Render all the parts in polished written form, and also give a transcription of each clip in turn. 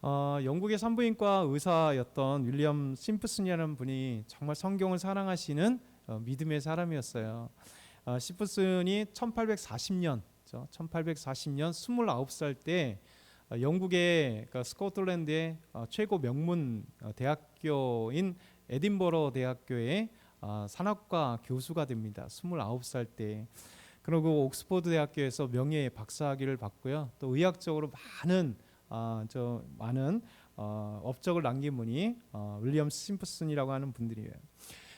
영국의 산부인과 의사였던 윌리엄 심프슨이라는 분이 정말 성경을 사랑하시는 믿음의 사람이었어요. 심프슨이 1840년 29살 때 영국의 그러니까 스코틀랜드의 최고 명문 대학교인 에딘버러 대학교의 산학과 교수가 됩니다. 29살 때. 그리고 옥스퍼드 대학교에서 명예의 박사학위를 받고요. 또 의학적으로 많은 업적을 남긴 분이 윌리엄 심프슨이라고 하는 분들이에요.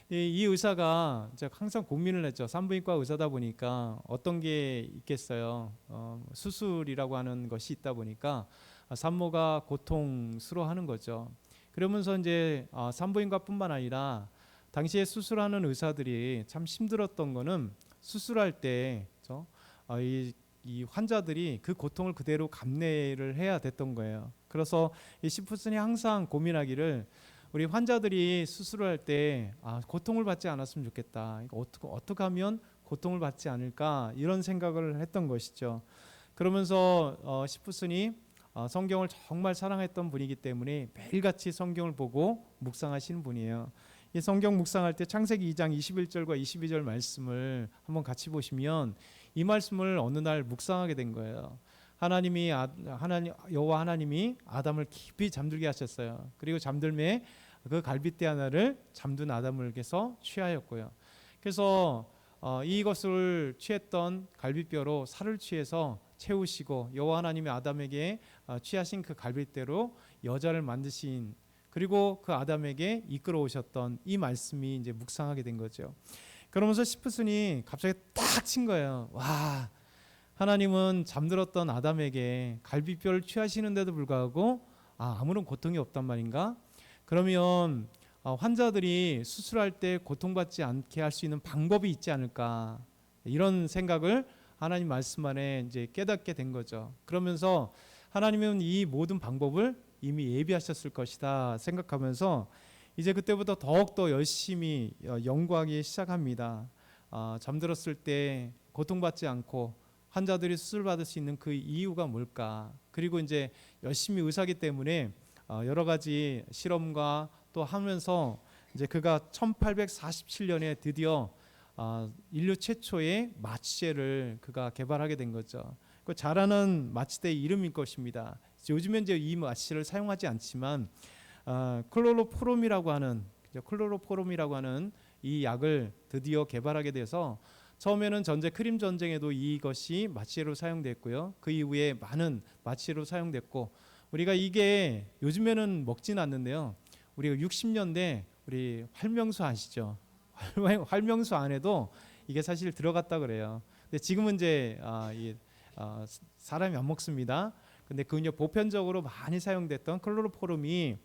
이 의사가 이제 항상 고민을 했죠. 산부인과 의사다 보니까 어떤 게 있겠어요. 수술이라고 하는 것이 있다 보니까 산모가 고통스러워하는 거죠. 그러면서 이제 산부인과뿐만 아니라 당시에 수술하는 의사들이 참 힘들었던 거는 수술할 때 이 환자들이 그 고통을 그대로 감내를 해야 됐던 거예요. 그래서 이 심프슨이 항상 고민하기를 우리 환자들이 수술을 할 때 고통을 받지 않았으면 좋겠다. 어떻게 하면 고통을 받지 않을까 이런 생각을 했던 것이죠. 그러면서 심프슨이 성경을 정말 사랑했던 분이기 때문에 매일같이 성경을 보고 묵상하시는 분이에요. 이 성경 묵상할 때 창세기 2장 21절과 22절 말씀을 한번 같이 보시면 이 말씀을 어느 날 묵상하게 된 거예요. 여호와 하나님이 아담을 깊이 잠들게 하셨어요. 그리고 잠들매 그 갈빗대 하나를 잠든 아담에게서 취하였고요. 그래서 이것을 취했던 갈빗뼈로 살을 취해서 채우시고 여호와 하나님이 아담에게 취하신 그 갈빗대로 여자를 만드신, 그리고 그 아담에게 이끌어 오셨던 이 말씀이 이제 묵상하게 된 거죠. 그러면서 심프슨이 갑자기 딱 친 거예요. 와, 하나님은 잠들었던 아담에게 갈비뼈를 취하시는데도 불구하고 아무런 고통이 없단 말인가? 그러면 환자들이 수술할 때 고통받지 않게 할 수 있는 방법이 있지 않을까? 이런 생각을 하나님 말씀 안에 이제 깨닫게 된 거죠. 그러면서 하나님은 이 모든 방법을 이미 예비하셨을 것이다 생각하면서 이제 그때부터 더욱더 열심히 연구하기 시작합니다. 잠들었을 때 고통받지 않고 환자들이 수술받을 수 있는 그 이유가 뭘까? 그리고 이제 열심히 의사기 때문에 여러 가지 실험과 또 하면서 이제 그가 1847년에 드디어 인류 최초의 마취제를 그가 개발하게 된 거죠. 그 잘하는 마취제의 이름일 것입니다. 요즘엔 이제 이 마취제를 사용하지 않지만 클로로포름이라고 하는 이 약을 드디어 개발하게 돼서 처음에는 전제 크림 전쟁에도 이것이 마취제로 사용됐고요. 그 이후에 많은 마취제로 사용됐고, 우리가 이게 요즘에는 먹지는 않는데요. 우리가 60년대 우리 활명수 아시죠? 활명수 안에도 이게 사실 들어갔다 그래요. 근데 지금은 이제 사람이 안 먹습니다. 근데 그 이제 보편적으로 많이 사용됐던 클로로포름이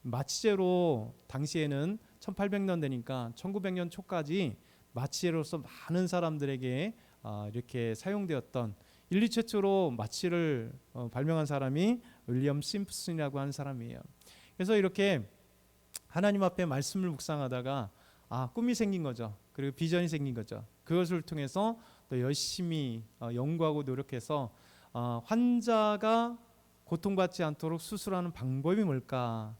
마취제로 당시에는 1800년 되니까 1900년 초까지 마취제로서 많은 사람들에게 이렇게 사용되었던, 인류 최초로 마취를 발명한 사람이 윌리엄 심프슨이라고 하는 사람이에요. 그래서 이렇게 하나님 앞에 말씀을 묵상하다가 꿈이 생긴 거죠. 그리고 비전이 생긴 거죠. 그것을 통해서 또 열심히 연구하고 노력해서 환자가 고통받지 않도록 수술하는 방법이 뭘까?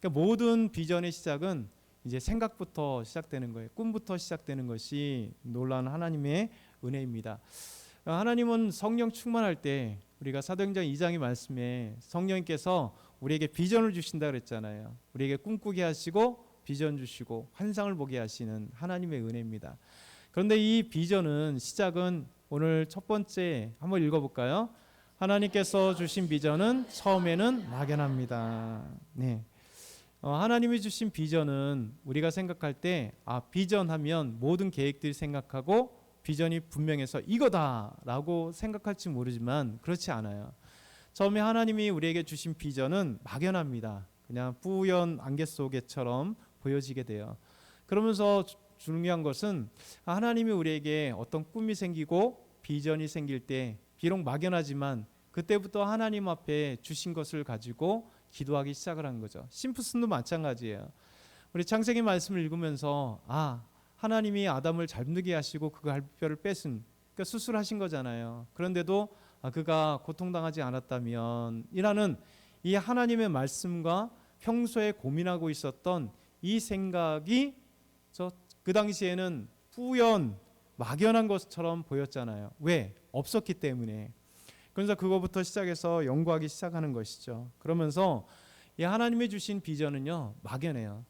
그러니까 모든 비전의 시작은 이제 생각부터 시작되는 거예요. 꿈부터 시작되는 것이 놀라운 하나님의 은혜입니다. 하나님은 성령 충만할 때, 우리가 사도행전 2장의 말씀에 성령님께서 우리에게 비전을 주신다 그랬잖아요. 우리에게 꿈꾸게 하시고 비전 주시고 환상을 보게 하시는 하나님의 은혜입니다. 그런데 이 비전은 시작은 오늘 첫 번째 한번 읽어볼까요? 하나님께서 주신 비전은 처음에는 막연합니다. 네. 하나님이 주신 비전은 우리가 생각할 때 비전하면 모든 계획들이 생각하고 비전이 분명해서 이거다라고 생각할지 모르지만 그렇지 않아요. 처음에 하나님이 우리에게 주신 비전은 막연합니다. 그냥 뿌연 안개 속에처럼 보여지게 돼요. 그러면서 중요한 것은 하나님이 우리에게 어떤 꿈이 생기고 비전이 생길 때 비록 막연하지만 그때부터 하나님 앞에 주신 것을 가지고 기도하기 시작을 한 거죠. 심프슨도 마찬가지예요. 우리 창세기 말씀을 읽으면서 하나님이 아담을 잠들게 하시고 그 갈비뼈를 뺏은, 그러니까 수술하신 거잖아요. 그런데도 그가 고통당하지 않았다면 이라는 이 하나님의 말씀과 평소에 고민하고 있었던 이 생각이 그 당시에는 뿌연 막연한 것처럼 보였잖아요. 왜? 없었기 때문에. 그래서 그거부터 시작해서 연구하기 시작하는 것이죠. 그러면서 이 하나님이 주신 비전은요, 막연해요.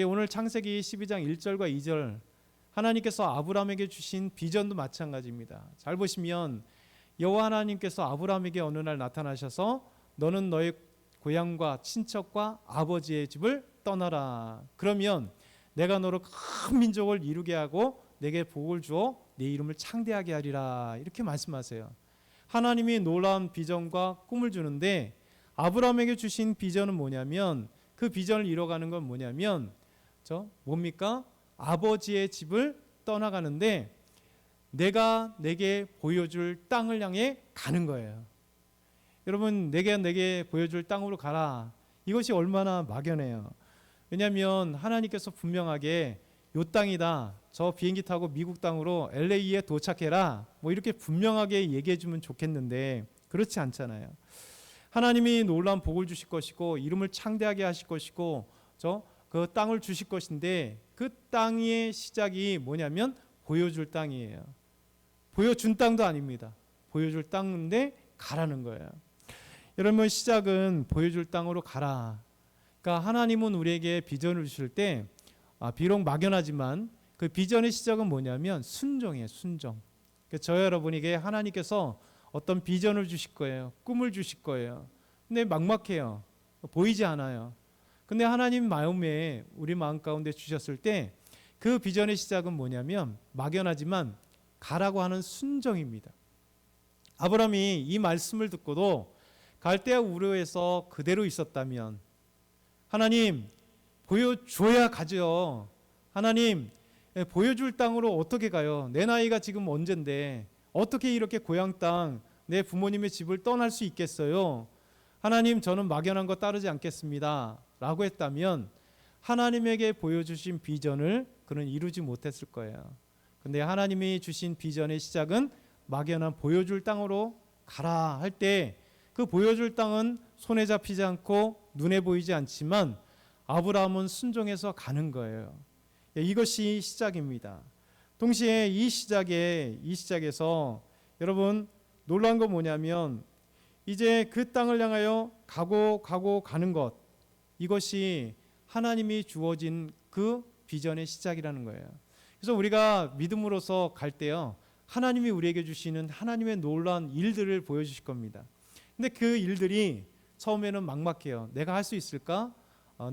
오늘 창세기 12장 1절과 2절 하나님께서 아브라함에게 주신 비전도 마찬가지입니다. 잘 보시면 여호와 하나님께서 아브라함에게 어느 날 나타나셔서 너는 너의 고향과 친척과 아버지의 집을 떠나라. 그러면 내가 너로 큰 민족을 이루게 하고 내게 복을 주어 내 이름을 창대하게 하리라. 이렇게 말씀하세요. 하나님이 놀라운 비전과 꿈을 주는데 아브라함에게 주신 비전은 뭐냐면 그 비전을 이뤄가는 건 뭐냐면 뭡니까? 아버지의 집을 떠나가는데 내가 내게 보여줄 땅을 향해 가는 거예요. 여러분, 내게 보여줄 땅으로 가라. 이것이 얼마나 막연해요. 왜냐하면 하나님께서 분명하게 요 땅이다. 저 비행기 타고 미국 땅으로 LA에 도착해라. 뭐 이렇게 분명하게 얘기해 주면 좋겠는데 그렇지 않잖아요. 하나님이 놀라운 복을 주실 것이고 이름을 창대하게 하실 것이고 그 땅을 주실 것인데 그 땅의 시작이 뭐냐면 보여줄 땅이에요. 보여준 땅도 아닙니다. 보여줄 땅인데 가라는 거예요. 여러분, 시작은 보여줄 땅으로 가라. 그러니까 하나님은 우리에게 비전을 주실 때 비록 막연하지만 그 비전의 시작은 뭐냐면 순종이에요. 순종. 저와 여러분에게 하나님께서 어떤 비전을 주실 거예요. 꿈을 주실 거예요. 근데 막막해요. 보이지 않아요. 근데 하나님 마음에 우리 마음 가운데 주셨을 때 그 비전의 시작은 뭐냐면 막연하지만 가라고 하는 순종입니다. 아브라함이 이 말씀을 듣고도 갈대아 우르에서 그대로 있었다면 하나님 보여줘야 가죠. 하나님 보여줄 땅으로 어떻게 가요? 내 나이가 지금 언젠데 어떻게 이렇게 고향 땅 내 부모님의 집을 떠날 수 있겠어요? 하나님, 저는 막연한 거 따르지 않겠습니다 라고 했다면 하나님에게 보여주신 비전을 그는 이루지 못했을 거예요. 근데 하나님이 주신 비전의 시작은 막연한 보여줄 땅으로 가라 할 때 그 보여줄 땅은 손에 잡히지 않고 눈에 보이지 않지만 아브라함은 순종해서 가는 거예요. 이것이 시작입니다. 동시에 이 시작에서 여러분 놀라운 건 뭐냐면 이제 그 땅을 향하여 가는 것, 이것이 하나님이 주어진 그 비전의 시작이라는 거예요. 그래서 우리가 믿음으로서 갈 때요, 하나님이 우리에게 주시는 하나님의 놀라운 일들을 보여주실 겁니다. 근데 그 일들이 처음에는 막막해요. 내가 할 수 있을까?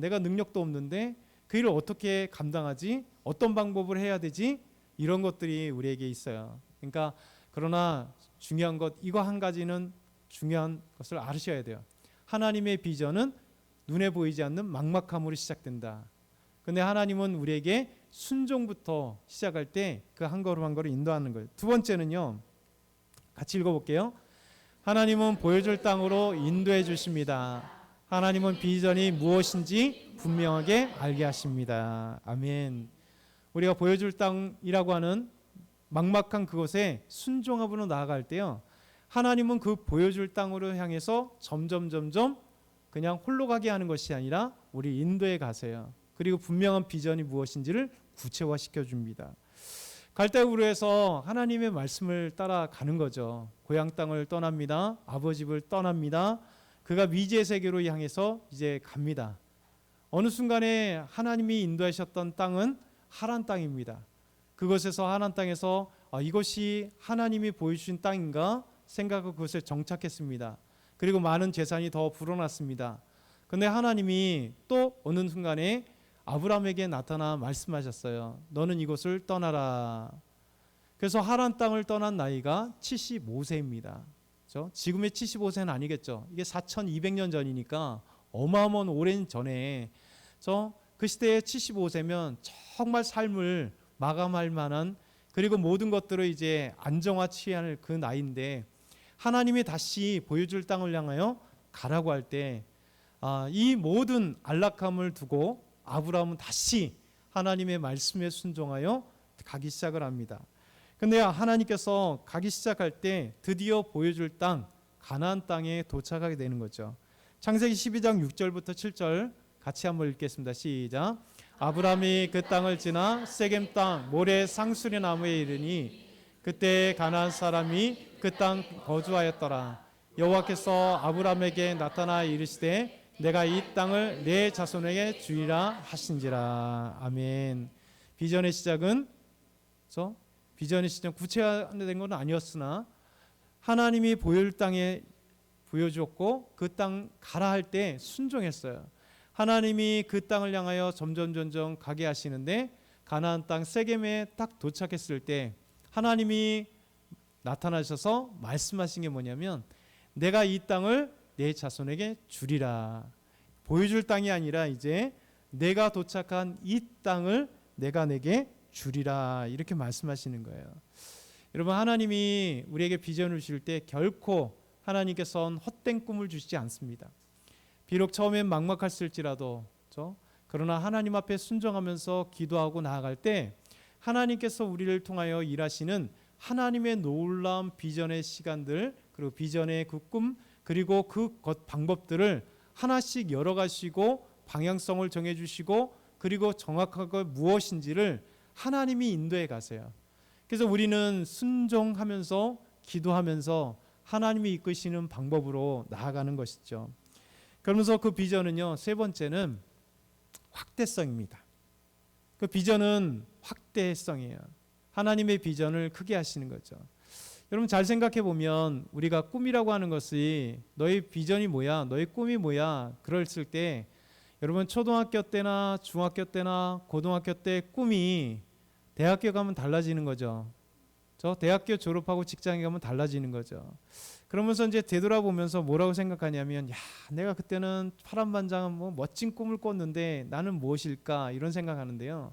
내가 능력도 없는데 그 일을 어떻게 감당하지? 어떤 방법을 해야 되지? 이런 것들이 우리에게 있어요. 그러니까 그러나 중요한 것, 이거 한 가지는 중요한 것을 아셔야 돼요. 하나님의 비전은 눈에 보이지 않는 막막함으로 시작된다. 근데 하나님은 우리에게 순종부터 시작할 때 그 한 걸음 한 걸음 인도하는 거예요. 두 번째는요, 같이 읽어볼게요. 하나님은 보여줄 땅으로 인도해 주십니다. 하나님은 비전이 무엇인지 분명하게 알게 하십니다. 아멘. 우리가 보여줄 땅이라고 하는 막막한 그곳에 순종함으로 나아갈 때요, 하나님은 그 보여줄 땅으로 향해서 점점 그냥 홀로 가게 하는 것이 아니라 우리 인도에 가세요. 그리고 분명한 비전이 무엇인지를 구체화시켜 줍니다. 갈대우르에서 하나님의 말씀을 따라가는 거죠. 고향 땅을 떠납니다. 아버지 집을 떠납니다. 그가 미지의 세계로 향해서 이제 갑니다. 어느 순간에 하나님이 인도하셨던 땅은 하란 땅입니다. 그곳에서 하란 땅에서 이것이 하나님이 보여주신 땅인가 생각하고 그것에 정착했습니다. 그리고 많은 재산이 더 불어났습니다. 근데 하나님이 또 어느 순간에 아브라함에게 나타나 말씀하셨어요. 너는 이곳을 떠나라. 그래서 하란 땅을 떠난 나이가 75세입니다. 그렇죠? 지금의 75세는 아니겠죠. 이게 4200년 전이니까 어마어마한 오랜 전에 그 시대의 75세면 정말 삶을 마감할 만한, 그리고 모든 것들을 이제 안정화 취할 그 나이인데 하나님이 다시 보여줄 땅을 향하여 가라고 할 때 이 모든 안락함을 두고 아브라함은 다시 하나님의 말씀에 순종하여 가기 시작을 합니다. 근데 하나님께서 가기 시작할 때 드디어 보여줄 땅, 가나안 땅에 도착하게 되는 거죠. 창세기 12장 6절부터 7절 같이 한번 읽겠습니다. 시작. 아브라함이 그 땅을 지나 세겜 땅 모레 상수리 나무에 이르니 그때 가나안 사람이 그 땅 거주하였더라. 여호와께서 아브라함에게 나타나 이르시되 내가 이 땅을 내 자손에게 주리라 하신지라. 아멘. 비전의 시작은 비전의 시작 구체화된 건 아니었으나 하나님이 보여줄 땅에 보여주었고 그 땅 가라 할 때 순종했어요. 하나님이 그 땅을 향하여 점점 가게 하시는데 가나안 땅 세겜에 딱 도착했을 때 하나님이 나타나셔서 말씀하신 게 뭐냐면 내가 이 땅을 내 자손에게 주리라. 보여줄 땅이 아니라 이제 내가 도착한 이 땅을 내가 내게 주리라 이렇게 말씀하시는 거예요. 여러분 하나님이 우리에게 비전을 주실 때 결코 하나님께서는 헛된 꿈을 주시지 않습니다. 비록 처음엔 막막했을지라도 그러나 하나님 앞에 순종하면서 기도하고 나아갈 때 하나님께서 우리를 통하여 일하시는 하나님의 놀라운 비전의 시간들 그리고 비전의 그 꿈 그리고 그 방법들을 하나씩 열어가시고 방향성을 정해주시고 그리고 정확하게 무엇인지를 하나님이 인도해 가세요. 그래서 우리는 순종하면서 기도하면서 하나님이 이끄시는 방법으로 나아가는 것이죠. 그러면서 그 비전은요, 세 번째는 확대성입니다. 그 비전은 확대성이에요. 하나님의 비전을 크게 하시는 거죠. 여러분 잘 생각해 보면 우리가 꿈이라고 하는 것이 너의 비전이 뭐야, 너의 꿈이 뭐야 그랬을 때 여러분 초등학교 때나 중학교 때나 고등학교 때 꿈이 대학교 가면 달라지는 거죠. 대학교 졸업하고 직장에 가면 달라지는 거죠. 그러면서 이제 되돌아보면서 뭐라고 생각하냐면, 야, 내가 그때는 파란만장한 뭐 멋진 꿈을 꿨는데 나는 무엇일까 이런 생각하는데요.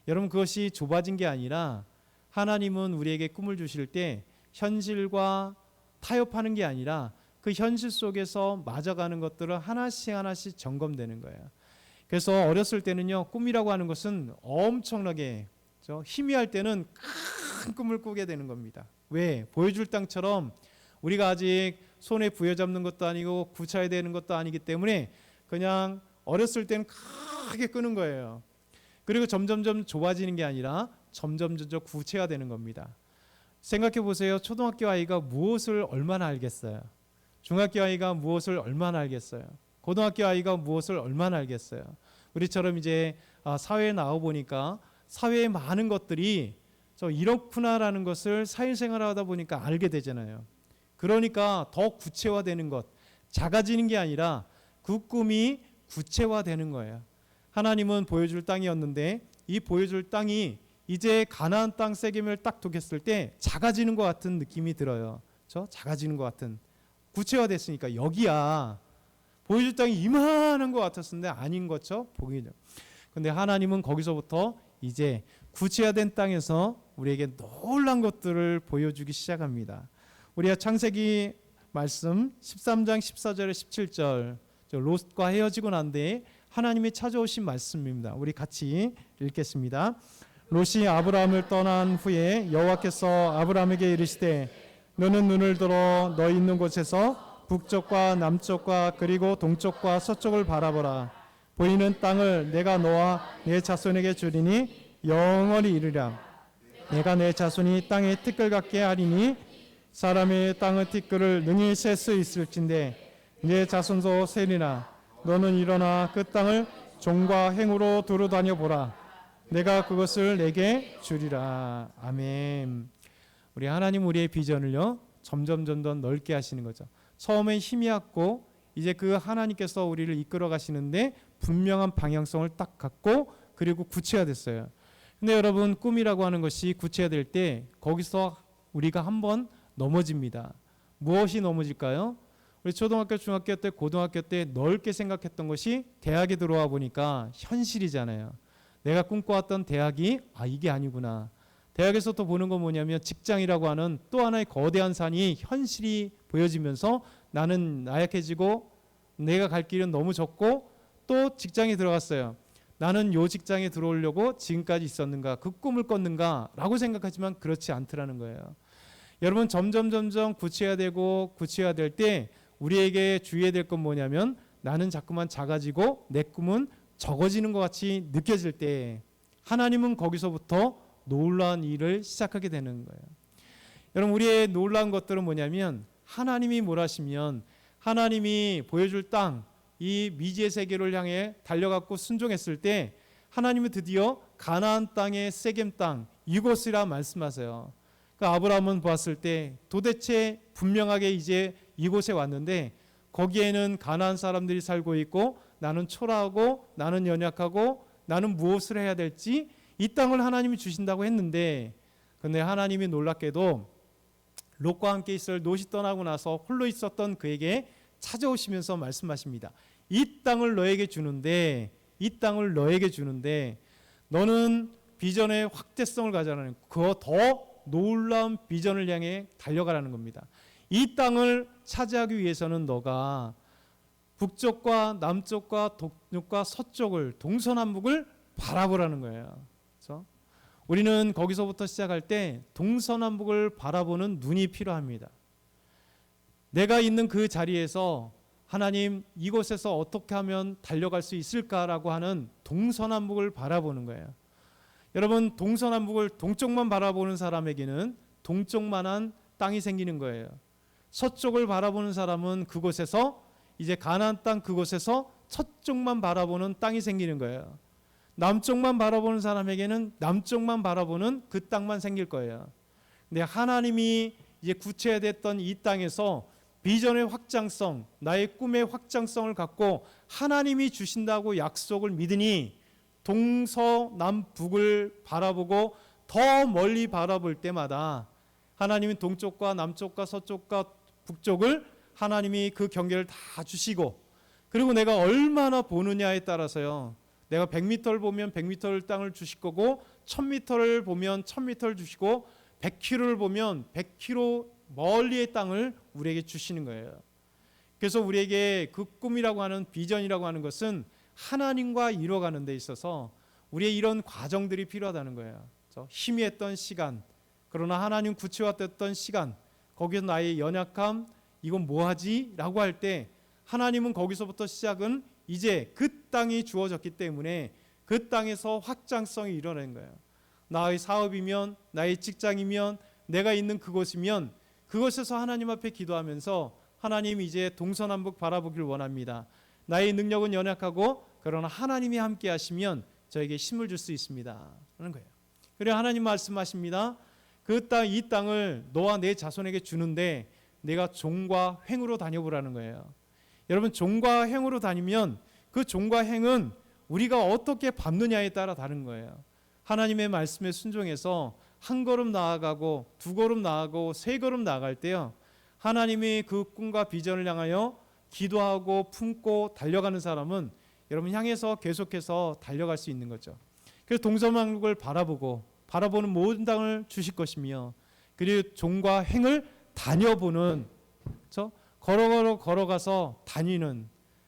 여러분 그것이 좁아진 게 아니라 하나님은 우리에게 꿈을 주실 때 현실과 타협하는 게 아니라 그 현실 속에서 맞아가는 것들을 하나씩 점검되는 거예요. 그래서 어렸을 때는요, 꿈이라고 하는 것은 엄청나게 희미할 때는 큰 꿈을 꾸게 되는 겁니다. 왜? 보여줄 땅처럼 우리가 아직 손에 부여잡는 것도 아니고 구차해야 되는 것도 아니기 때문에 그냥 어렸을 때는 크게 끄는 거예요. 그리고 점점 좁아지는 게 아니라 점점 구체화되는 겁니다. 생각해 보세요. 초등학교 아이가 무엇을 얼마나 알겠어요? 중학교 아이가 무엇을 얼마나 알겠어요? 고등학교 아이가 무엇을 얼마나 알겠어요? 우리처럼 이제 사회에 나와 보니까 사회의 많은 것들이 이렇구나라는 것을 사회생활하다 보니까 알게 되잖아요. 그러니까 더 구체화되는 것, 작아지는 게 아니라 그 꿈이 구체화되는 거예요. 하나님은 보여줄 땅이었는데 이 보여줄 땅이 이제 가나안 땅 세겜을 딱 두겠을 때 작아지는 것 같은 느낌이 들어요. 작아지는 것 같은. 구체화됐으니까 여기야. 보여줄 땅이 이만한 것 같았는데 아닌 것처럼 보이죠. 근데 하나님은 거기서부터 이제 구체화된 땅에서 우리에게 놀란 것들을 보여주기 시작합니다. 우리가 창세기 말씀 13장 14절에 17절 롯과 헤어지고 난 뒤에 하나님이 찾아오신 말씀입니다. 우리 같이 읽겠습니다. 롯이 아브라함을 떠난 후에 여호와께서 아브라함에게 이르시되 너는 눈을 들어 너 있는 곳에서 북쪽과 남쪽과 그리고 동쪽과 서쪽을 바라보라. 보이는 땅을 내가 너와 내 자손에게 주리니 영원히 이르리라. 내가 내 자손이 땅의 티끌 같게 하리니 사람의 땅의 티끌을 능히 셀 수 있을진데 내 자손도 세리나 너는 일어나 그 땅을 종과 행으로 두루 다녀 보라. 내가 그것을 내게 주리라. 아멘. 우리 하나님 우리의 비전을요 점점 넓게 하시는 거죠. 처음에 희미했고 이제 그 하나님께서 우리를 이끌어 가시는데 분명한 방향성을 딱 갖고 그리고 구체화됐어요. 근데 여러분 꿈이라고 하는 것이 구체화될 때 거기서 우리가 한번 넘어집니다. 무엇이 넘어질까요? 우리 초등학교, 중학교 때, 고등학교 때 넓게 생각했던 것이 대학에 들어와 보니까 현실이잖아요. 내가 꿈꿔왔던 대학이 이게 아니구나. 대학에서 또 보는 건 뭐냐면 직장이라고 하는 또 하나의 거대한 산이 현실이 보여지면서 나는 나약해지고 내가 갈 길은 너무 좁고 또 직장에 들어갔어요. 나는 요 직장에 들어오려고 지금까지 있었는가, 그 꿈을 꿨는가 라고 생각하지만 그렇지 않더라는 거예요. 여러분 점점 구체화되고 구체화될 때 우리에게 주의해야 될 건 뭐냐면 나는 자꾸만 작아지고 내 꿈은 적어지는 것 같이 느껴질 때 하나님은 거기서부터 놀라운 일을 시작하게 되는 거예요. 여러분, 우리의 놀라운 것들은 뭐냐면 하나님이 뭘 하시면 하나님이 보여줄 땅, 이 미지의 세계를 향해 달려갔고 순종했을 때 하나님은 드디어 가나안 땅의 세겜 땅 이곳이라 말씀하세요. 그러니까 아브라함은 보았을 때 도대체 분명하게 이제 이곳에 왔는데 거기에는 가나안 사람들이 살고 있고 나는 초라하고 나는 연약하고 나는 무엇을 해야 될지 이 땅을 하나님이 주신다고 했는데, 근데 하나님이 놀랍게도 롯과 함께 있을 롯이 떠나고 나서 홀로 있었던 그에게 찾아오시면서 말씀하십니다. 이 땅을 너에게 주는데 너는 비전의 확대성을 가져라는 그 더 놀라운 비전을 향해 달려가라는 겁니다. 이 땅을 차지하기 위해서는 너가 북쪽과 남쪽과 동쪽과 서쪽을 동서남북을 바라보라는 거예요. 그렇죠? 우리는 거기서부터 시작할 때 동서남북을 바라보는 눈이 필요합니다. 내가 있는 그 자리에서 하나님 이곳에서 어떻게 하면 달려갈 수 있을까라고 하는 동서남북을 바라보는 거예요. 여러분, 동서남북을 동쪽만 바라보는 사람에게는 동쪽만한 땅이 생기는 거예요. 서쪽을 바라보는 사람은 그곳에서 이제 가나안 땅 그곳에서 서쪽만 바라보는 땅이 생기는 거예요. 남쪽만 바라보는 사람에게는 남쪽만 바라보는 그 땅만 생길 거예요. 근데 하나님이 이제 구체화됐던 이 땅에서 비전의 확장성, 나의 꿈의 확장성을 갖고 하나님이 주신다고 약속을 믿으니 동서남북을 바라보고 더 멀리 바라볼 때마다 하나님은 동쪽과 남쪽과 서쪽과 북쪽을 하나님이 그 경계를 다 주시고, 그리고 내가 얼마나 보느냐에 따라서요, 내가 100m를 보면 100m 땅을 주실 거고 1000m를 보면 1000m를 주시고 100km를 보면 100km 멀리의 땅을 우리에게 주시는 거예요. 그래서 우리에게 그 꿈이라고 하는 비전이라고 하는 것은 하나님과 이뤄가는 데 있어서 우리의 이런 과정들이 필요하다는 거예요. 희미했던 시간, 그러나 하나님 구체화됐던 시간, 거기서 나의 연약함, 이건 뭐하지? 라고 할 때 하나님은 거기서부터 시작은 이제 그 땅이 주어졌기 때문에 그 땅에서 확장성이 일어나는 거예요. 나의 사업이면, 나의 직장이면, 내가 있는 그곳이면 그곳에서 하나님 앞에 기도하면서 하나님 이제 동서남북 바라보길 원합니다. 나의 능력은 연약하고 그러나 하나님이 함께 하시면 저에게 힘을 줄 수 있습니다 하는 거예요. 그리고 하나님 말씀하십니다. 그 땅, 이 땅을 너와 내 자손에게 주는데 내가 종과 횡으로 다녀보라는 거예요. 여러분, 종과 횡으로 다니면 그 종과 횡은 우리가 어떻게 밟느냐에 따라 다른 거예요. 하나님의 말씀에 순종해서 한 걸음 나아가고 두 걸음 나아가고 세 걸음 나아갈 때요, 하나님이 그 꿈과 비전을 향하여 기도하고 품고 달려가는 사람은 여러분 향해서 계속해서 달려갈 수 있는 거죠. 그래서 동서남북을 바라보는 모든 땅을 주실 것이며, 그리고 종과 횡을 다녀보는, 그렇죠? 걸어가서 다니는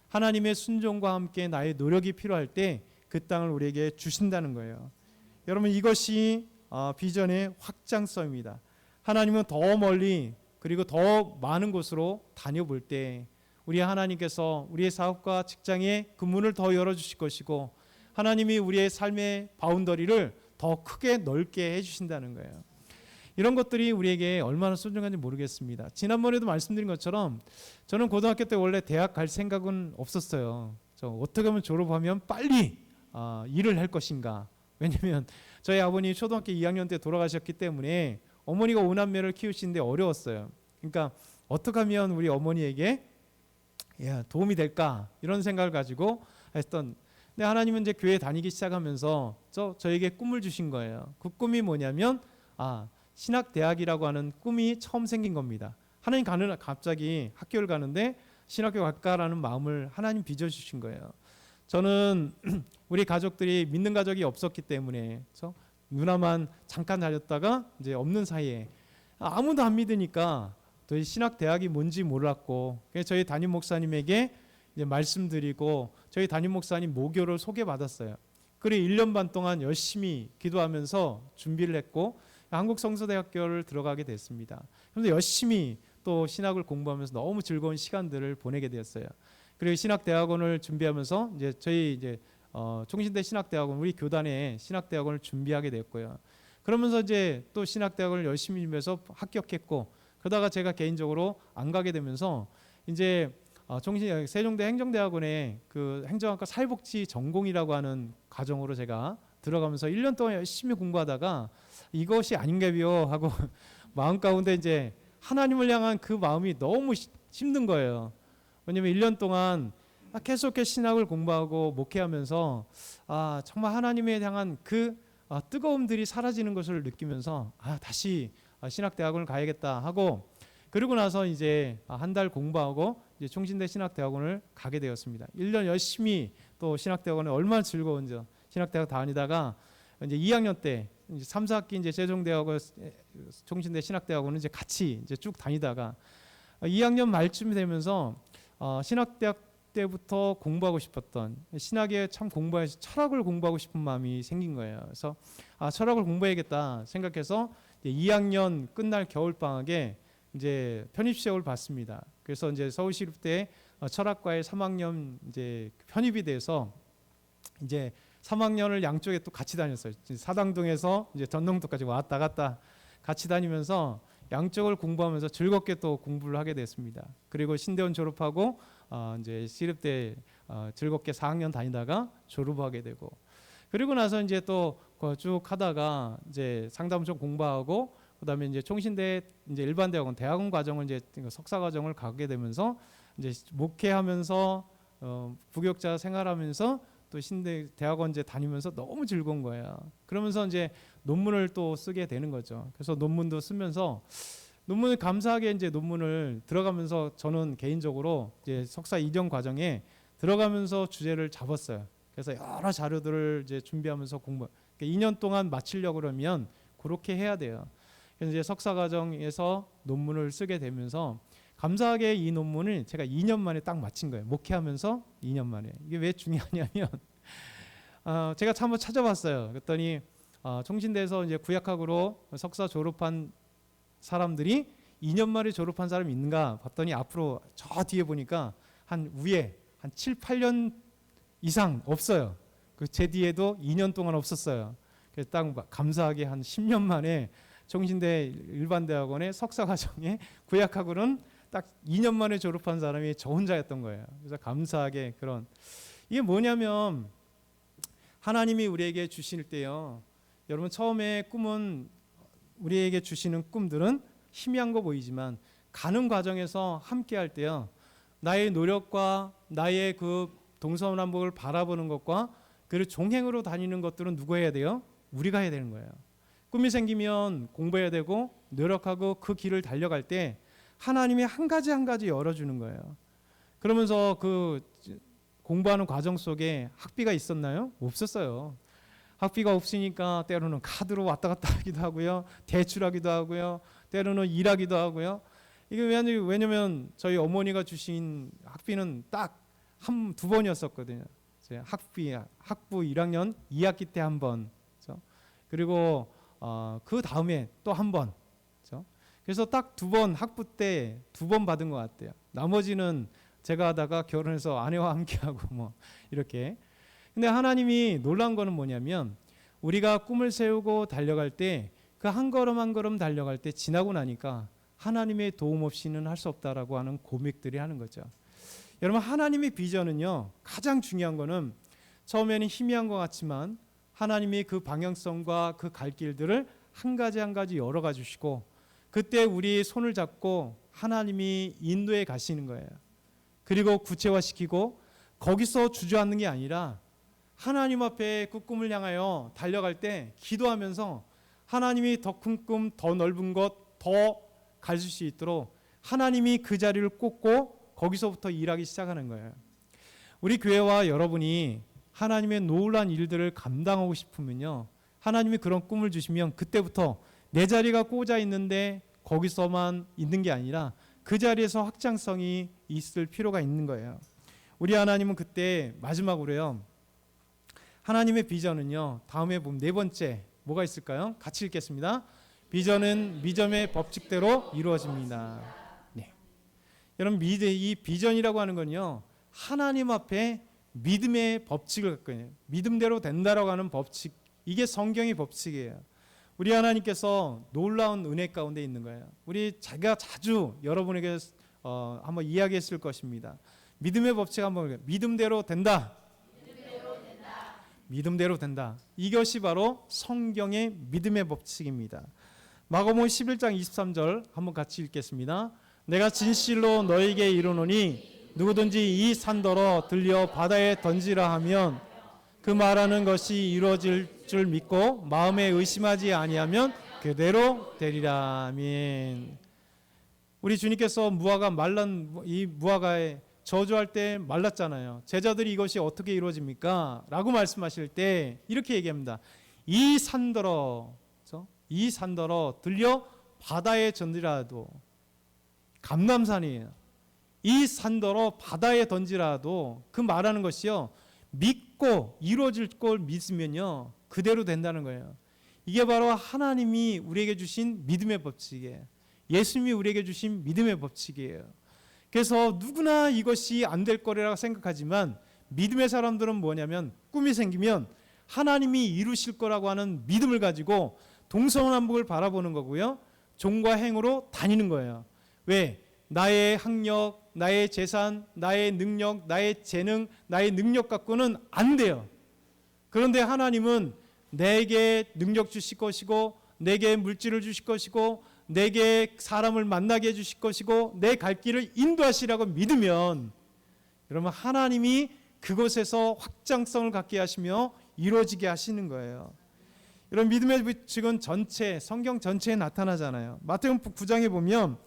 하나님의 순종과 함께 나의 노력이 필요할 때 그 땅을 우리에게 주신다는 거예요. 여러분, 이것이 비전의 확장성입니다. 하나님은 더 멀리 그리고 더 많은 곳으로 다녀볼 때 우리 하나님께서 우리의 사업과 직장의 그 문을 더 열어주실 것이고, 하나님이 우리의 삶의 바운더리를 더 크게 넓게 해주신다는 거예요. 이런 것들이 우리에게 얼마나 소중한지 모르겠습니다. 지난번에도 말씀드린 것처럼 저는 고등학교 때 원래 대학 갈 생각은 없었어요. 저 어떻게 하면 졸업하면 빨리 일을 할 것인가. 왜냐하면 저희 아버님이 초등학교 2학년 때 돌아가셨기 때문에 어머니가 5남매를 키우시는데 어려웠어요. 그러니까 어떻게 하면 우리 어머니에게 도움이 될까 이런 생각을 가지고 했던. 근데 하나님은 이제 교회 다니기 시작하면서 저에게 꿈을 주신 거예요. 그 꿈이 뭐냐면 신학대학이라고 하는 꿈이 처음 생긴 겁니다. 하나님 갑자기 학교를 가는데 신학교 갈까라는 마음을 하나님 빚어주신 거예요. 저는 우리 가족들이 믿는 가족이 없었기 때문에 누나만 잠깐 다녔다가 이제 없는 사이에 아무도 안 믿으니까 저희 신학대학이 뭔지 몰랐고, 저희 담임 목사님에게 이제 말씀드리고 저희 담임 목사님 모교를 소개받았어요. 그리고 1년 반 동안 열심히 기도하면서 준비를 했고 한국성서대학교를 들어가게 됐습니다. 그런데 열심히 또 신학을 공부하면서 너무 즐거운 시간들을 보내게 되었어요. 그리고 신학대학원을 준비하면서 이제 저희 이제 총신대 신학대학원 우리 교단에 신학대학원을 준비하게 됐고요. 그러면서 이제 또 신학대학원을 열심히 준비해서 합격했고, 그러다가 제가 개인적으로 안 가게 되면서 이제 세종대 행정대학원에 그 행정학과 사회복지 전공이라고 하는 과정으로 제가 들어가면서 1년 동안 열심히 공부하다가 이것이 아닌가비요 하고 마음 가운데 이제 하나님을 향한 그 마음이 너무 힘든 거예요. 왜냐면 1년 동안 계속해서 신학을 공부하고 목회하면서 정말 하나님에 향한 그 뜨거움들이 사라지는 것을 느끼면서 다시 신학대학원을 가야겠다 하고, 그러고 나서 이제 한 달 공부하고 이제 총신대 신학대학원을 가게 되었습니다. 1년 열심히 또 신학대학원에 얼마나 즐거운지 신학대학 다니다가 이제 2학년 때 이제 3, 4학기 이제 세종대학원 총신대 신학대학원은 이제 같이 이제 쭉 다니다가 2학년 말쯤이 되면서 신학대학 때부터 공부하고 싶었던 신학에 참 공부해서 철학을 공부하고 싶은 마음이 생긴 거예요. 그래서 철학을 공부해야겠다 생각해서 2학년 끝날 겨울 방학에 이제 편입 시험을 봤습니다. 그래서 이제 서울시립대 철학과에 3학년 이제 편입이 돼서 이제 3학년을 양쪽에 또 같이 다녔어요. 사당동에서 이제 전농도까지 왔다 갔다 같이 다니면서 양쪽을 공부하면서 즐겁게 또 공부를 하게 됐습니다. 그리고 신대원 졸업하고 이제 시립대 즐겁게 4학년 다니다가 졸업하게 되고, 그리고 나서 이제 또 쭉 하다가 이제 상담 좀 공부하고 그다음에 이제 총신대 이제 일반 대학원 과정을 이제 석사 과정을 가게 되면서 이제 목회하면서 부교육자 생활하면서 또 신대 대학원 이제 다니면서 너무 즐거운 거예요. 그러면서 이제 논문을 또 쓰게 되는 거죠. 그래서 논문도 쓰면서 논문을 감사하게 이제 논문을 들어가면서 저는 개인적으로 이제 석사 이전 과정에 들어가면서 주제를 잡았어요. 그래서 여러 자료들을 이제 준비하면서 공부. 그러니까 2년 동안 마치려고 그러면 그렇게 해야 돼요. 그래서 이제 석사 과정에서 논문을 쓰게 되면서 감사하게 이 논문을 제가 2년 만에 딱 마친 거예요. 목회하면서 2년 만에. 이게 왜 중요하냐면 제가 한번 찾아봤어요. 그랬더니 총신대에서 이제 구약학으로 석사 졸업한 사람들이 2년 만에 졸업한 사람이 있는가 봤더니 앞으로 저 뒤에 보니까 한 위에 한 7, 8년 이상 없어요. 그 제 뒤에도 2년 동안 없었어요. 그래서 딱 감사하게 한 10년 만에 총신대 일반대학원의 석사 과정에 구약학으로는 딱 2년 만에 졸업한 사람이 저 혼자였던 거예요. 그래서 감사하게 그런, 이게 뭐냐면 하나님이 우리에게 주실 때요, 여러분 처음에 꿈은 우리에게 주시는 꿈들은 희미한 거 보이지만 가는 과정에서 함께 할 때요, 나의 노력과 나의 그 동서남북을 바라보는 것과 그리고 종행으로 다니는 것들은 누가 해야 돼요? 우리가 해야 되는 거예요. 꿈이 생기면 공부해야 되고 노력하고 그 길을 달려갈 때 하나님이 한 가지 한 가지 열어주는 거예요. 그러면서 그 공부하는 과정 속에 학비가 있었나요? 없었어요. 학비가 없으니까 때로는 카드로 왔다 갔다 하기도 하고요, 대출하기도 하고요, 때로는 일하기도 하고요. 이게 왜냐면 저희 어머니가 주신 학비는 딱 두 번이었었거든요. 학부 1학년 2학기 때 한 번, 그리고 그 다음에 또 한 번. 그래서 딱 2번 학부 때 2번 받은 것 같아요. 나머지는 제가 하다가 결혼해서 아내와 함께하고 뭐 이렇게. 근데 하나님이 놀란 거는 뭐냐면 우리가 꿈을 세우고 달려갈 때 그 한 걸음 한 걸음 달려갈 때 지나고 나니까 하나님의 도움 없이는 할 수 없다라고 하는 고백들이 하는 거죠. 여러분 하나님의 비전은요, 가장 중요한 거는 처음에는 희미한 것 같지만 하나님이 그 방향성과 그 갈 길들을 한 가지 한 가지 열어가 주시고 그때 우리 손을 잡고 하나님이 인도해 가시는 거예요. 그리고 구체화시키고 거기서 주저앉는 게 아니라 하나님 앞에 그 꿈을 향하여 달려갈 때 기도하면서 하나님이 더 큰 꿈, 더 넓은 것, 더 가질 수 있도록 하나님이 그 자리를 꽂고 거기서부터 일하기 시작하는 거예요. 우리 교회와 여러분이 하나님의 놀라운 일들을 감당하고 싶으면요, 하나님이 그런 꿈을 주시면 그때부터 내 자리가 꽂아 있는데 거기서만 있는 게 아니라 그 자리에서 확장성이 있을 필요가 있는 거예요. 우리 하나님은 그때 마지막으로요, 하나님의 비전은요, 다음에 보면 4번째 뭐가 있을까요? 같이 읽겠습니다. 비전은 미점의 법칙대로 이루어집니다. 여러분 이 비전이라고 하는 건요, 하나님 앞에 믿음의 법칙을 갖고 있는, 믿음대로 된다라고 하는 법칙, 이게 성경의 법칙이에요. 우리 하나님께서 놀라운 은혜 가운데 있는 거예요. 제가 자주 여러분에게 한번 이야기했을 것입니다. 믿음의 법칙 한번, 믿음대로 된다. 믿음대로 된다. 이것이 바로 성경의 믿음의 법칙입니다. 마가복음 11장 23절 한번 같이 읽겠습니다. 내가 진실로 너에게 이르노니 누구든지 이 산더러 들려 바다에 던지라 하면 그 말하는 것이 이루어질 줄 믿고 마음에 의심하지 아니하면 그대로 되리라. 아멘. 우리 주님께서 이 무화과에 저주할 때 말랐잖아요. 제자들이 이것이 어떻게 이루어집니까? 라고 말씀하실 때 이렇게 얘기합니다. 이 산더러 들려 바다에 던지라도, 감람산이에요. 이 산더러 바다에 던지라도, 그 말하는 것이요, 믿고 이루어질 걸 믿으면요 그대로 된다는 거예요. 이게 바로 하나님이 우리에게 주신 믿음의 법칙이에요. 예수님이 우리에게 주신 믿음의 법칙이에요. 그래서 누구나 이것이 안 될 거라고 생각하지만, 믿음의 사람들은 뭐냐면 꿈이 생기면 하나님이 이루실 거라고 하는 믿음을 가지고 동서남북을 바라보는 거고요, 종과 행으로 다니는 거예요. 왜? 나의 학력, 나의 재산, 나의 능력, 나의 재능, 나의 능력 갖고는 안 돼요. 그런데 하나님은 내게 능력 주실 것이고, 내게 물질을 주실 것이고, 내게 사람을 만나게 해주실 것이고, 내 갈 길을 인도하시라고 믿으면, 그러면 하나님이 그곳에서 확장성을 갖게 하시며 이루어지게 하시는 거예요. 이런 믿음의 법칙은 성경 전체에 나타나잖아요. 마태복음 9장에 보면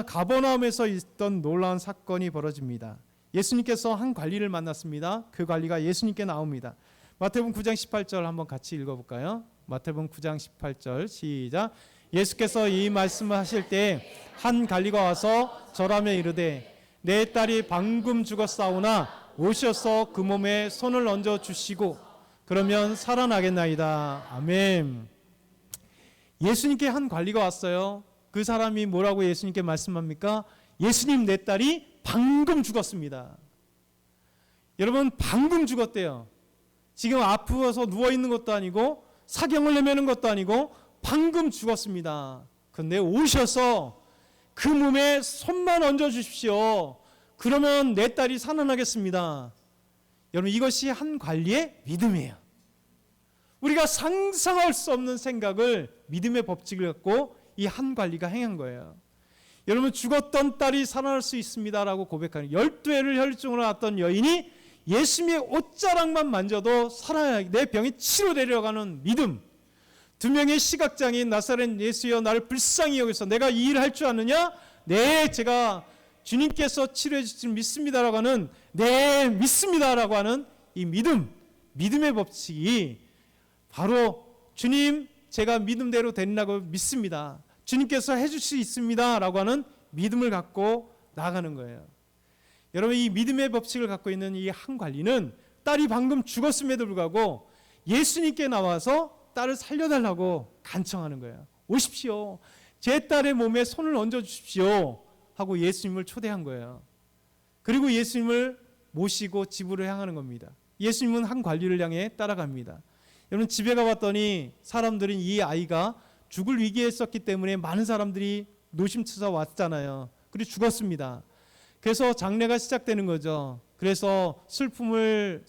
가버나움에서 있던 놀라운 사건이 벌어집니다. 예수님께서 한 관리를 만났습니다. 그 관리가 예수님께 나옵니다. 마태복음 9장 18절 한번 같이 읽어볼까요? 마태복음 9장 18절 시작. 예수께서 이 말씀을 하실 때 한 관리가 와서 절하며 이르되 내 딸이 방금 죽었사오나 오셔서 그 몸에 손을 얹어 주시고 그러면 살아나겠나이다. 아멘. 예수님께 한 관리가 왔어요. 그 사람이 뭐라고 예수님께 말씀합니까? 예수님, 내 딸이 방금 죽었습니다. 여러분, 방금 죽었대요. 지금 아프어서 누워있는 것도 아니고 사경을 내매는 것도 아니고 방금 죽었습니다. 그런데 오셔서 그 몸에 손만 얹어 주십시오. 그러면 내 딸이 살아나겠습니다. 여러분, 이것이 한 관리의 믿음이에요. 우리가 상상할 수 없는 생각을, 믿음의 법칙을 갖고 이 한 관리가 행한 거예요. 여러분, 죽었던 딸이 살아날 수 있습니다라고 고백하는, 12해를 혈증으로 왔던 여인이 예수님의 옷자락만 만져도 살아나게, 내 병이 치료되려가는 믿음. 2명의 시각장애인, 나사렛 예수여 나를 불쌍히 여기서 내가 이 일을 할 줄 아느냐? 네, 제가 주님께서 치료해 주실 줄 믿습니다라고 하는, 네, 믿습니다라고 하는 이 믿음, 믿음의 법칙이 바로 주님, 제가 믿음대로 되리라고 믿습니다. 주님께서 해줄 수 있습니다라고 하는 믿음을 갖고 나아가는 거예요. 여러분, 이 믿음의 법칙을 갖고 있는 이 한 관리는 딸이 방금 죽었음에도 불구하고 예수님께 나와서 딸을 살려달라고 간청하는 거예요. 오십시오. 제 딸의 몸에 손을 얹어 주십시오 하고 예수님을 초대한 거예요. 그리고 예수님을 모시고 집으로 향하는 겁니다. 예수님은 한 관리를 향해 따라갑니다. 여러분, 집에 가봤더니 사람들은 이 아이가 죽을 위기에 있었기 때문에 많은 사람들이 노심초사 왔잖아요. 그리고 죽었습니다. 그래서 장례가 시작되는 거죠. 그래서 슬픔을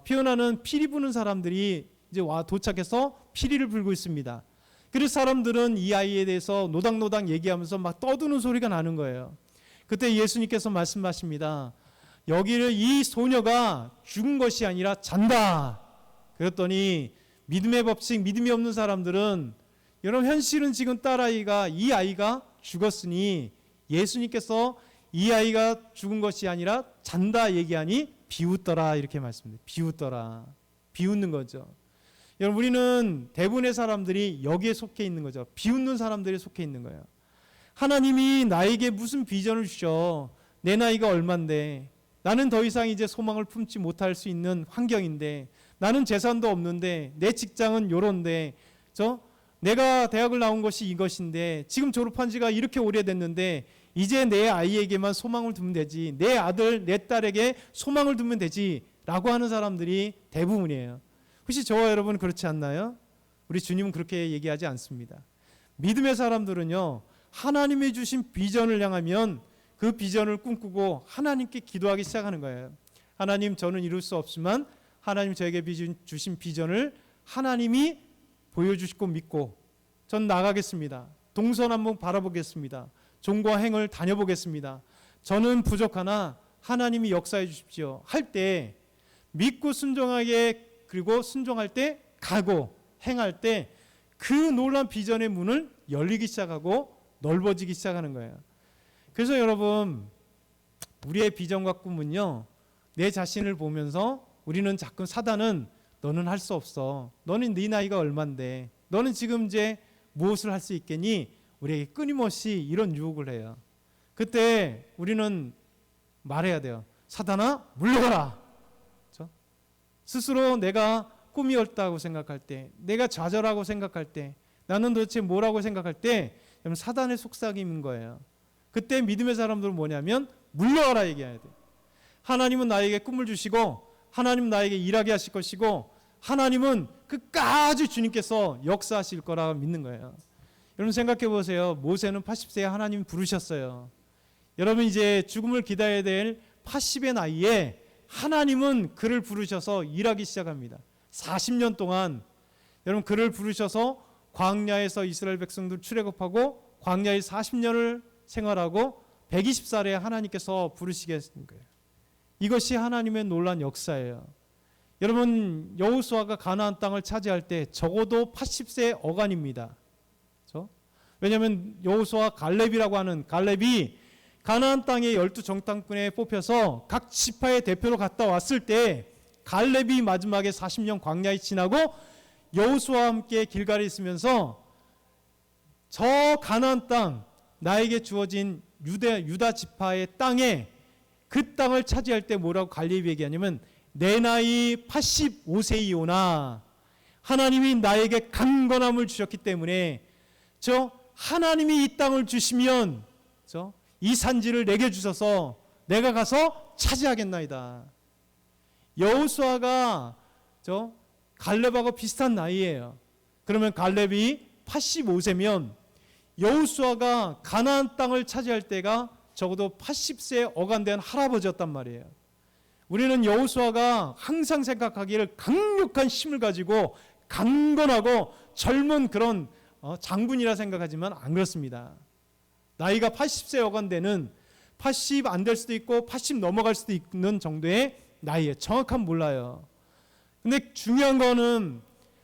표현하는 피리 부는 사람들이 이제 도착해서 피리를 불고 있습니다. 그래서 사람들은 이 아이에 대해서 노닥노닥 얘기하면서 막 떠드는 소리가 나는 거예요. 그때 예수님께서 말씀하십니다. 여기를, 이 소녀가 죽은 것이 아니라 잔다. 그랬더니 믿음의 법칙, 믿음이 없는 사람들은, 여러분, 현실은 지금 이 아이가 죽었으니 예수님께서 이 아이가 죽은 것이 아니라 잔다 얘기하니 비웃더라, 이렇게 말씀합니다. 비웃더라. 비웃는 거죠. 여러분, 우리는 대부분의 사람들이 여기에 속해 있는 거죠. 비웃는 사람들이 속해 있는 거예요. 하나님이 나에게 무슨 비전을 주셔. 내 나이가 얼만데, 나는 더 이상 이제 소망을 품지 못할 수 있는 환경인데, 나는 재산도 없는데, 내 직장은 요런데, 내가 대학을 나온 것이 이것인데, 지금 졸업한 지가 이렇게 오래됐는데 이제 내 아이에게만 소망을 두면 되지, 내 아들, 내 딸에게 소망을 두면 되지 라고 하는 사람들이 대부분이에요. 혹시 저와 여러분 그렇지 않나요? 우리 주님은 그렇게 얘기하지 않습니다. 믿음의 사람들은요, 하나님이 주신 비전을 향하면 그 비전을 꿈꾸고 하나님께 기도하기 시작하는 거예요. 하나님, 저는 이룰 수 없지만 하나님 저에게 주신 비전을 하나님이 보여주시고 믿고 전 나가겠습니다. 동서남북 바라보겠습니다. 종과 행을 다녀보겠습니다. 저는 부족하나 하나님이 역사해 주십시오 할 때, 믿고 순종하게, 그리고 순종할 때 가고 행할 때 그 놀라운 비전의 문을 열리기 시작하고 넓어지기 시작하는 거예요. 그래서 여러분, 우리의 비전과 꿈은요, 내 자신을 보면서 우리는 자꾸 사단은 너는 할 수 없어, 너는 네 나이가 얼만데, 너는 지금 이제 무엇을 할 수 있겠니? 우리에게 끊임없이 이런 유혹을 해요. 그때 우리는 말해야 돼요. 사단아, 물러가라. 그렇죠? 스스로 내가 꿈이 없다고 생각할 때, 내가 좌절하고 생각할 때, 나는 도대체 뭐라고 생각할 때, 여러분 사단의 속삭임인 거예요. 그때 믿음의 사람들은 뭐냐면 물러가라 얘기해야 돼요. 하나님은 나에게 꿈을 주시고 하나님은 나에게 일하게 하실 것이고 하나님은 끝까지 주님께서 역사하실 거라 믿는 거예요. 여러분 생각해 보세요. 모세는 80세에 하나님 부르셨어요. 여러분 이제 죽음을 기다려야 될 80의 나이에 하나님은 그를 부르셔서 일하기 시작합니다. 40년 동안 여러분 그를 부르셔서 광야에서 이스라엘 백성들 출애굽하고 광야에 40년을 생활하고 120살에 하나님께서 부르시게 하신 거예요. 이것이 하나님의 놀라운 역사예요. 여러분 여호수아가 가나안 땅을 차지할 때 적어도 80세 어간입니다. 그렇죠? 왜냐하면 여호수아 갈렙이라고 하는 갈렙이 가나안 땅의 12정탐꾼에 뽑혀서 각 지파의 대표로 갔다 왔을 때 갈렙이 마지막에 40년 광야에 지나고 여호수아와 함께 길갈에 있으면서 저 가나안 땅, 나에게 주어진 유다 지파의 땅에 그 땅을 차지할 때 뭐라고 갈렙이 얘기하냐면 내 나이 85세이오나 하나님이 나에게 강건함을 주셨기 때문에 저 하나님이 이 땅을 주시면 이 산지를 내게 주셔서 내가 가서 차지하겠나이다. 여호수아가 갈렙하고 비슷한 나이예요. 그러면 갈렙이 85세면 여호수아가 가나안 땅을 차지할 때가 적어도 80세 어간된 할아버지였단 말이에요. 우리는 여호수아가 항상 생각하기를 강력한 힘을 가지고 강건하고 젊은 그런 장군이라 생각하지만 안 그렇습니다. 나이가 80세 어간되는 80 안 될 수도 있고 80 넘어갈 수도 있는 정도의 나이에 정확한 몰라요. 근데 중요한 거는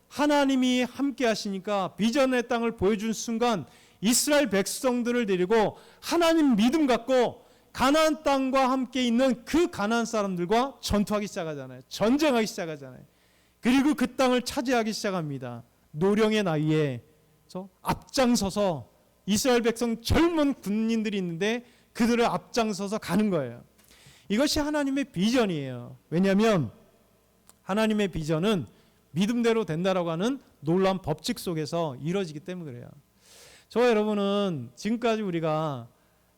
하나님이 함께 하시니까 비전의 땅을 보여준 순간 이스라엘 백성들을 데리고 하나님 믿음 갖고 가나안 땅과 함께 있는 그 가나안 사람들과 전투하기 시작하잖아요. 전쟁하기 시작하잖아요. 그리고 그 땅을 차지하기 시작합니다. 노령의 나이에 앞장서서 이스라엘 백성 젊은 군인들이 있는데 그들을 앞장서서 가는 거예요. 이것이 하나님의 비전이에요. 왜냐하면 하나님의 비전은 믿음대로 된다라고 하는 놀라운 법칙 속에서 이루어지기 때문에 그래요. 저와 여러분은 지금까지 우리가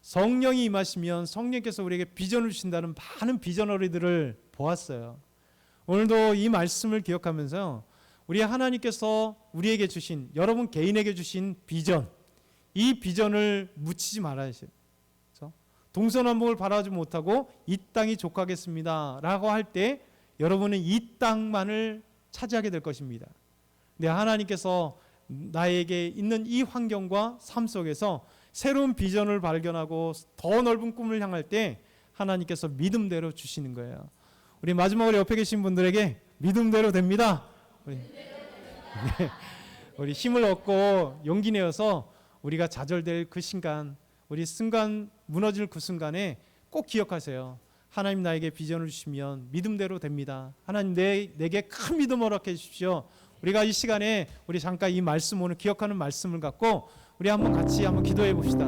성령이 임하시면 성령께서 우리에게 비전을 주신다는 많은 비전어리들을 보았어요. 오늘도 이 말씀을 기억하면서 우리 하나님께서 우리에게 주신, 여러분 개인에게 주신 비전, 이 비전을 묻히지 말아야죠. 동서남북을 바라지 못하고 이 땅이 족하겠습니다 라고 할 때 여러분은 이 땅만을 차지하게 될 것입니다. 근데 하나님께서 나에게 있는 이 환경과 삶 속에서 새로운 비전을 발견하고 더 넓은 꿈을 향할 때 하나님께서 믿음대로 주시는 거예요. 우리 마지막으로 옆에 계신 분들에게 믿음대로 됩니다. 우리 힘을 얻고 용기 내어서 우리가 좌절될 그 순간, 우리 순간 무너질 그 순간에 꼭 기억하세요. 하나님 나에게 비전을 주시면 믿음대로 됩니다. 하나님 내게 큰 믿음 허락해 주십시오. 우리가 이 시간에 우리 잠깐 이 말씀, 오늘 기억하는 말씀을 갖고 우리 한번 같이 한번 기도해 봅시다.